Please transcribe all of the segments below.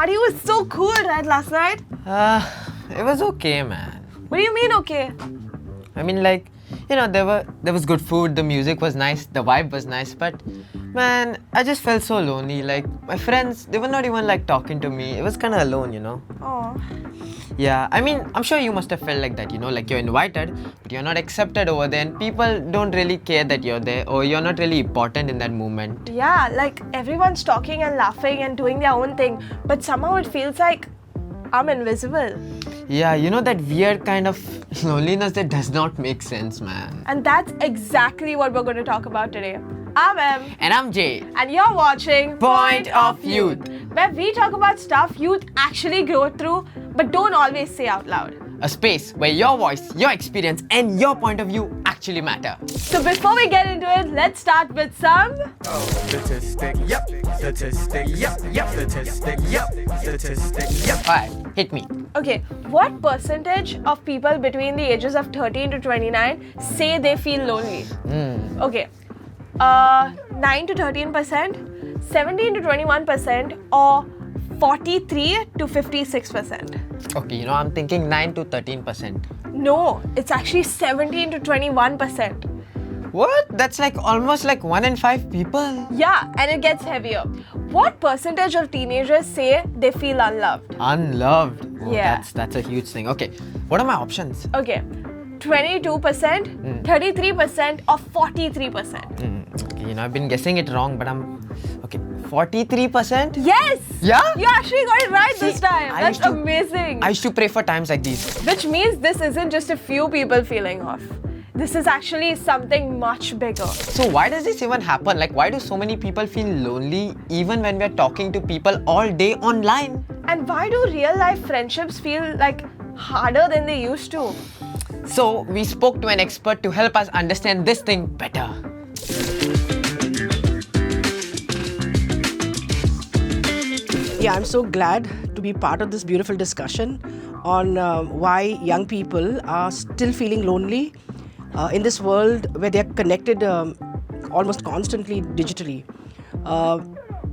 party was so cool, right, last night? It was okay, man. What do you mean, okay? I mean, like, you know, there was good food, the music was nice, the vibe was nice, but man, I just felt so lonely. Like, my friends, they were not even like talking to me. It was kind of alone, you know. Oh. Yeah, I mean, I'm sure you must have felt like that, you know, like you're invited, but you're not accepted over there, and people don't really care that you're there, or you're not really important in that moment. Yeah, like everyone's talking and laughing and doing their own thing, but somehow it feels like I'm invisible. Yeah, you know, that weird kind of loneliness that does not make sense, man. And that's exactly what we're going to talk about today. I'm Em. And I'm Jay. And you're watching Point of Youth, where we talk about stuff youth actually grow through but don't always say out loud. a space where your voice, your experience, and your point of view actually matter. So before we get into it, let's start with some Statistic, yep. Statistic, yep. Statistic, yep. Statistic, yep. Alright, hit me. Okay, what percentage of people between the ages of 13 to 29 say they feel lonely? Okay, 9 to 13%, 17 to 21%, or 43 to 56%? Okay, you know, I'm thinking 9 to 13%. No, it's actually 17 to 21%. What? That's like almost like 1 in 5 people. Yeah, and it gets heavier. What percentage of teenagers say they feel unloved? Unloved. Oh, Yeah. That's a huge thing. Okay, what are my options? Okay, 22%, 33%, or 43%? Okay, you know, I've been guessing it wrong, but I'm... Okay, 43%? Yes! Yeah? You actually got it right this See, time. I That's used to- amazing. I used to pray for times like these. Which means this isn't just a few people feeling off. This is actually something much bigger. So why does this even happen? Like, why do so many people feel lonely even when we're talking to people all day online? And why do real life friendships feel like harder than they used to? So we spoke to an expert to help us understand this thing better. Yeah, I'm so glad to be part of this beautiful discussion on why young people are still feeling lonely in this world where they're connected almost constantly digitally.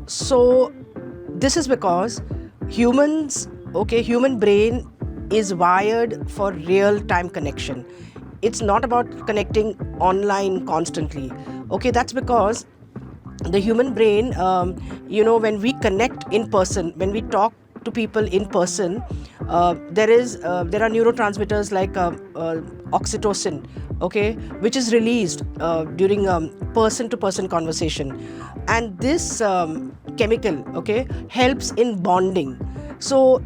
So this is because human brain is wired for real-time connection. It's not about connecting online constantly. Okay, that's because the human brain, when we connect in person, when we talk to people in person, there are neurotransmitters like oxytocin, okay, which is released during person-to-person conversation, and this chemical, okay, helps in bonding. So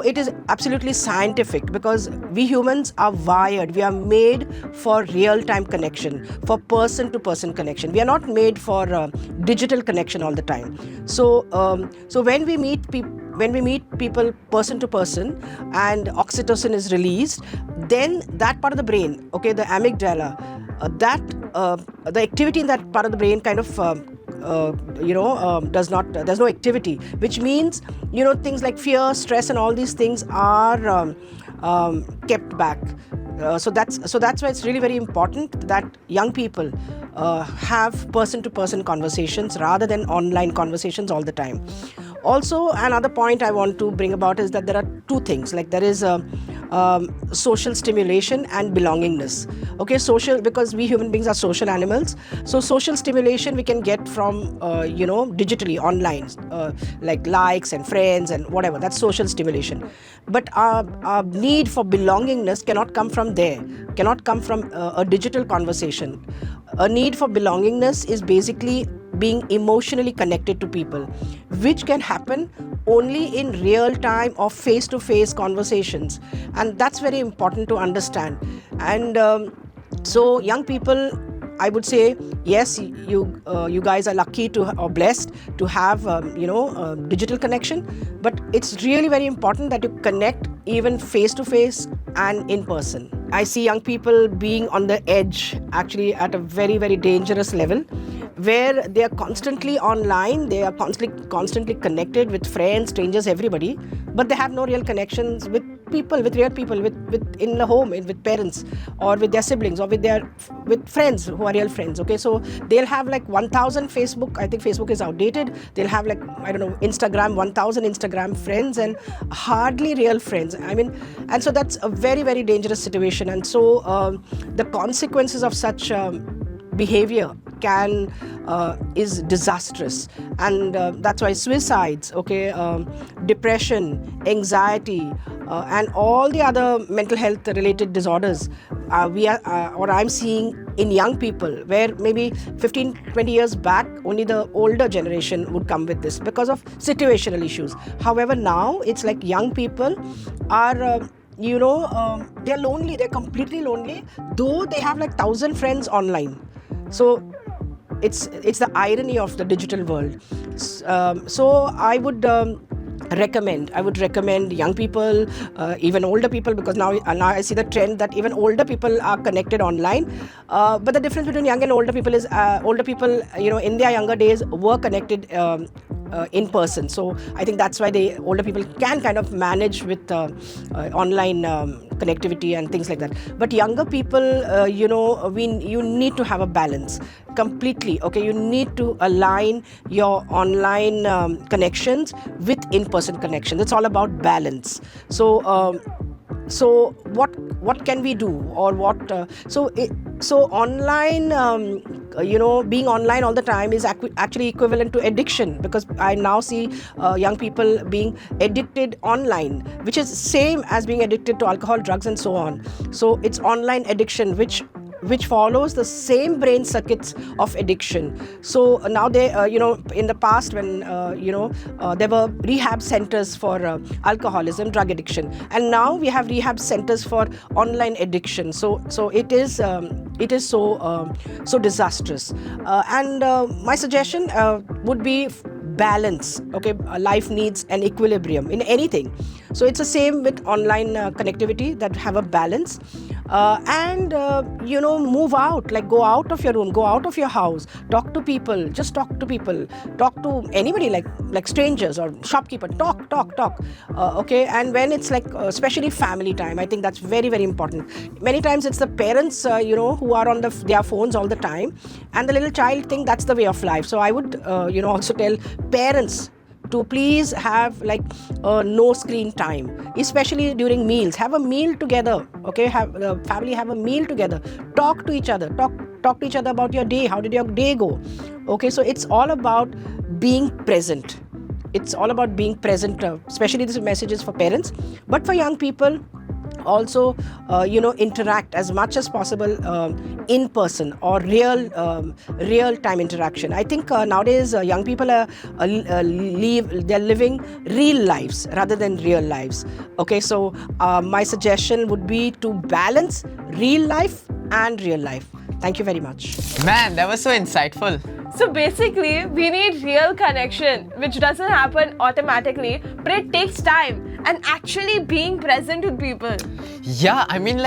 it is absolutely scientific because we humans are wired, we are made for real-time connection, for person-to-person connection. We are not made for digital connection all the time. So when we meet people person-to-person and oxytocin is released, then that part of the brain, okay, the amygdala, the activity in that part of the brain kind of there's no activity, which means, things like fear, stress, and all these things are kept back. So that's why it's really very important that young people have person-to-person conversations rather than online conversations all the time. Also, another point I want to bring about is that there are two things, like there is social stimulation and belongingness. Okay, social, because we human beings are social animals. So social stimulation we can get from digitally online, like likes and friends and whatever. That's social stimulation. But our need for belongingness cannot come from there, cannot come from a digital conversation. A need for belongingness is basically being emotionally connected to people, which can happen only in real time or face-to-face conversations, and that's very important to understand. And so young people, I would say, yes, you guys are lucky or blessed to have digital connection, but it's really very important that you connect even face-to-face and in person. I see young people being on the edge, actually at a very, very dangerous level, where they are constantly online, they are constantly connected with friends, strangers, everybody, but they have no real connections with people, with in the home, with parents or with their siblings or with friends who are real friends. Okay, so they'll have like 1,000 Facebook. I think Facebook is outdated. They'll have like, I don't know, Instagram, 1,000 Instagram friends and hardly real friends. I mean, and so that's a very, very dangerous situation. And so the consequences of such behavior is disastrous, and that's why suicides, depression, anxiety, and all the other mental health related disorders I'm seeing in young people, where maybe 15-20 years back only the older generation would come with this because of situational issues. However, now it's like young people are they're lonely, they're completely lonely, though they have like 1,000 friends online. So it's the irony of the digital world. So I would recommend young people, even older people, because now I see the trend that even older people are connected online. But the difference between young and older people is older people, in their younger days were connected in person. So I think that's why older people can kind of manage with online connectivity and things like that. But younger people, you need to have a balance completely. Okay, you need to align your online connections with in-person connections. It's all about balance. So what can we do, or what? So online, being online all the time is actually equivalent to addiction, because I now see young people being addicted online, which is same as being addicted to alcohol, drugs, and so on. So it's online addiction, which follows the same brain circuits of addiction. So now in the past, when there were rehab centers for alcoholism, drug addiction, and now we have rehab centers for online addiction. So it is so disastrous. And my suggestion would be balance. Okay, life needs an equilibrium in anything. So it's the same with online connectivity, that have a balance. And move out, like go out of your room, go out of your house, talk to people, just talk to anybody, like strangers or shopkeeper, talk. Okay, and when it's like especially family time, I think that's very, very important. Many times it's the parents who are on their phones all the time, and the little child think that's the way of life. So I would also tell parents to please have like no screen time, especially during meals. Have a meal together. Okay, family have a meal together. Talk to each other. Talk to each other about your day. How did your day go? Okay, so it's all about being present. It's all about being present. Especially this message is for parents, but for young people also, interact as much as possible in person or real time interaction. I think nowadays young people are they're living real lives rather than real lives. Okay, so my suggestion would be to balance real life and real life. Thank you very much. Man, that was so insightful. So basically, we need real connection, which doesn't happen automatically, but it takes time and actually being present with people. Yeah, I mean,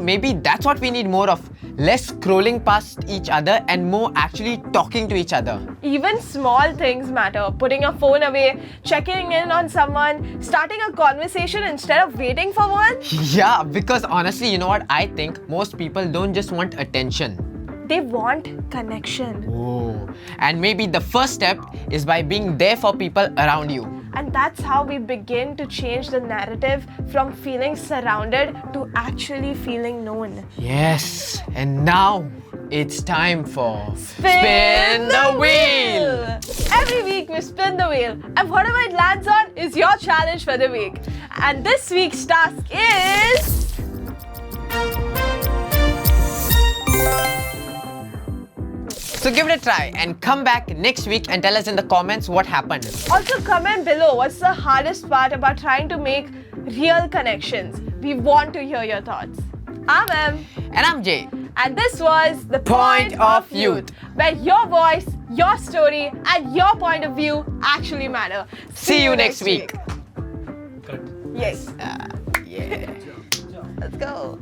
maybe that's what we need more of. Less scrolling past each other and more actually talking to each other. Even small things matter. Putting your phone away, checking in on someone, starting a conversation instead of waiting for one. Yeah, because honestly, you know what? I think most people don't just want attention. They want connection. Oh, and maybe the first step is by being there for people around you. And that's how we begin to change the narrative from feeling surrounded to actually feeling known. Yes, and now it's time for Spin the Wheel! Every week we spin the wheel, and whatever it lands on is your challenge for the week. And this week's task is... So give it a try and come back next week and tell us in the comments what happened. Also comment below what's the hardest part about trying to make real connections. We want to hear your thoughts. I'm Em. And I'm Jay. And this was The Point of Youth, where your voice, your story, and your point of view actually matter. See you next week. Yes. Yeah. Let's go.